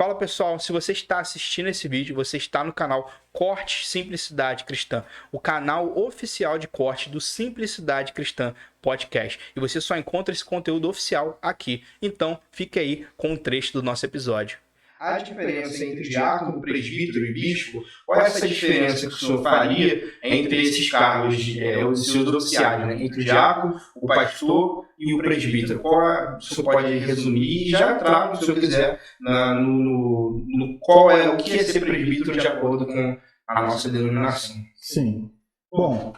Fala pessoal, se você está assistindo esse vídeo, você está no canal Corte Simplicidade Cristã, o canal oficial de corte do Simplicidade Cristã Podcast. E você só encontra esse conteúdo oficial aqui. Então, fique aí com um trecho do nosso episódio. A diferença entre diácono, presbítero e bispo, qual é essa diferença que o senhor faria entre esses cargos, os seus oficiais, né? Entre o diácono, o pastor e o presbítero? O senhor pode resumir e já entrar, se o senhor quiser, qual é o que é ser presbítero de acordo com a nossa denominação? Sim. Bom,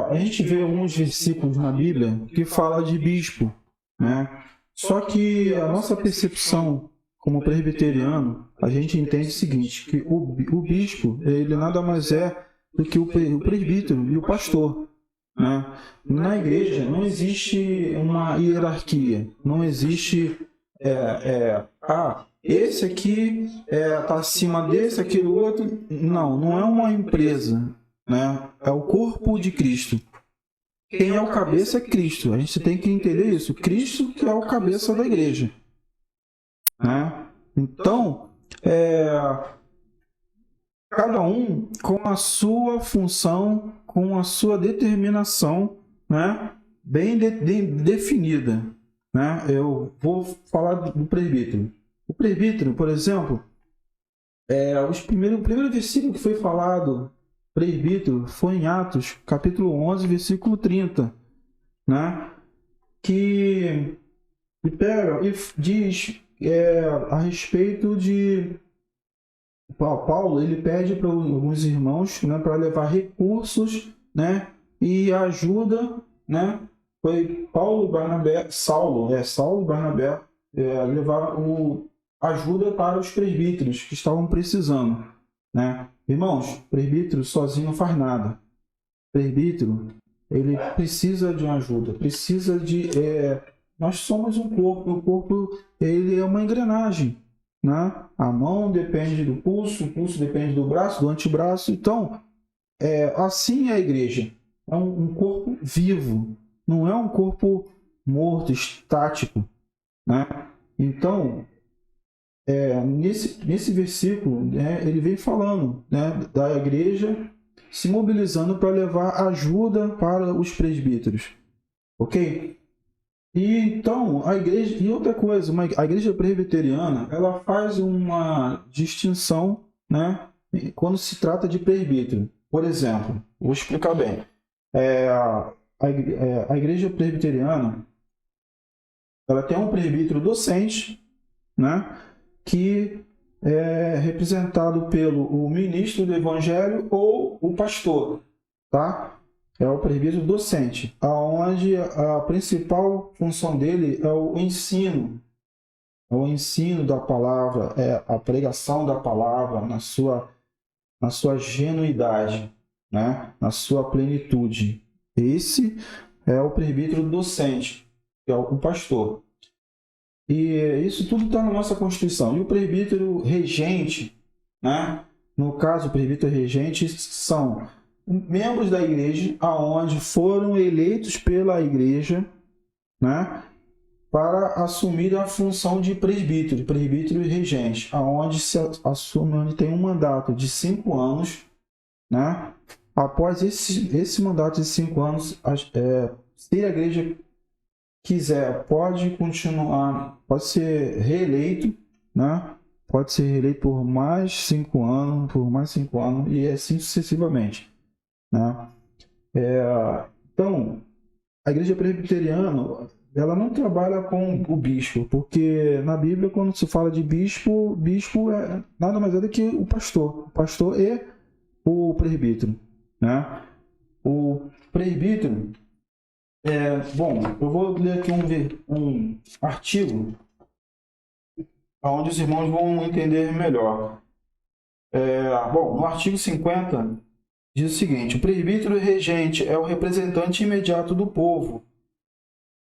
a gente vê alguns versículos na Bíblia que fala de bispo, né? Só que a nossa percepção como presbiteriano, a gente entende o seguinte, que o bispo, ele nada mais é do que o presbítero e o pastor, né? Na igreja não existe uma hierarquia, não existe esse aqui está acima desse, aquele outro. Não é uma empresa, né? É o corpo de Cristo. Quem é o cabeça é Cristo. A gente tem que entender isso. Cristo que é o cabeça da igreja, né? Então, cada um com a sua função, com a sua determinação, né? Bem definida, né? Eu vou falar do presbítero. O presbítero, por exemplo, o primeiro versículo que foi falado, presbítero, foi em Atos, capítulo 11, versículo 30, né? Que pega e diz a respeito de Paulo, ele pede para alguns irmãos, né, para levar recursos, né, e ajuda, né? Foi Saulo e Barnabé levar ajuda para os presbíteros que estavam precisando, né? Irmãos, presbítero sozinho não faz nada. Presbítero, ele precisa de uma ajuda, precisa de nós somos um corpo, o corpo ele é uma engrenagem, né? A mão depende do pulso, o pulso depende do braço, do antebraço. Então, assim é a igreja. É um corpo vivo, não é um corpo morto, estático, né? Então, nesse versículo, né, ele vem falando, né, da igreja se mobilizando para levar ajuda para os presbíteros, ok? E então, a igreja, e outra coisa, a igreja presbiteriana, ela faz uma distinção, né, quando se trata de presbítero. Por exemplo, vou explicar bem. A igreja presbiteriana, ela tem um presbítero docente, né, que é representado pelo ministro do evangelho ou o pastor, tá? É o presbítero docente, aonde a principal função dele é o ensino. É o ensino da palavra, a pregação da palavra na sua genuidade, né? Na sua plenitude. Esse é o presbítero docente, que é o pastor. E isso tudo está na nossa Constituição. E o presbítero regente, né? No caso, o presbítero regente são membros da igreja aonde foram eleitos pela igreja, né, para assumir a função de presbítero e regente, aonde se assume, onde tem um mandato de 5 anos, né? Após esse mandato de 5 anos, se a igreja quiser, pode continuar, pode ser reeleito, né? Pode ser reeleito por mais 5 anos, e assim sucessivamente, né? Então, a igreja presbiteriana, ela não trabalha com o bispo, porque na Bíblia, quando se fala de bispo, bispo é nada mais é do que o pastor e o presbítero, né? O presbítero, bom, eu vou ler aqui um artigo onde os irmãos vão entender melhor. Bom, no artigo 50, diz o seguinte: o presbítero regente é o representante imediato do povo,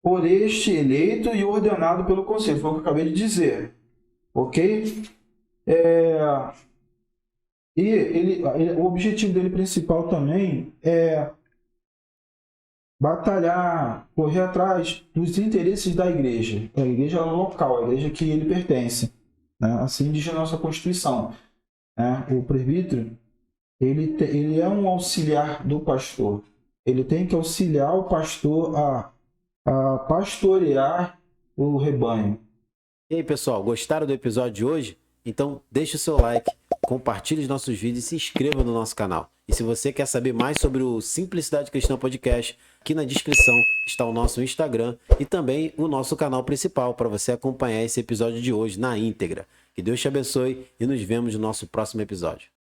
por este eleito e ordenado pelo conselho. Foi o que eu acabei de dizer, ok? O objetivo dele principal também é batalhar, correr atrás dos interesses da igreja, a igreja local, a igreja que ele pertence, né? Assim diz a nossa Constituição, né? O presbítero, ele é um auxiliar do pastor. Ele tem que auxiliar o pastor a pastorear o rebanho. E aí, pessoal, gostaram do episódio de hoje? Então deixe o seu like, compartilhe os nossos vídeos e se inscreva no nosso canal. E se você quer saber mais sobre o Simplicidade Cristã Podcast, aqui na descrição está o nosso Instagram e também o nosso canal principal para você acompanhar esse episódio de hoje na íntegra. Que Deus te abençoe e nos vemos no nosso próximo episódio.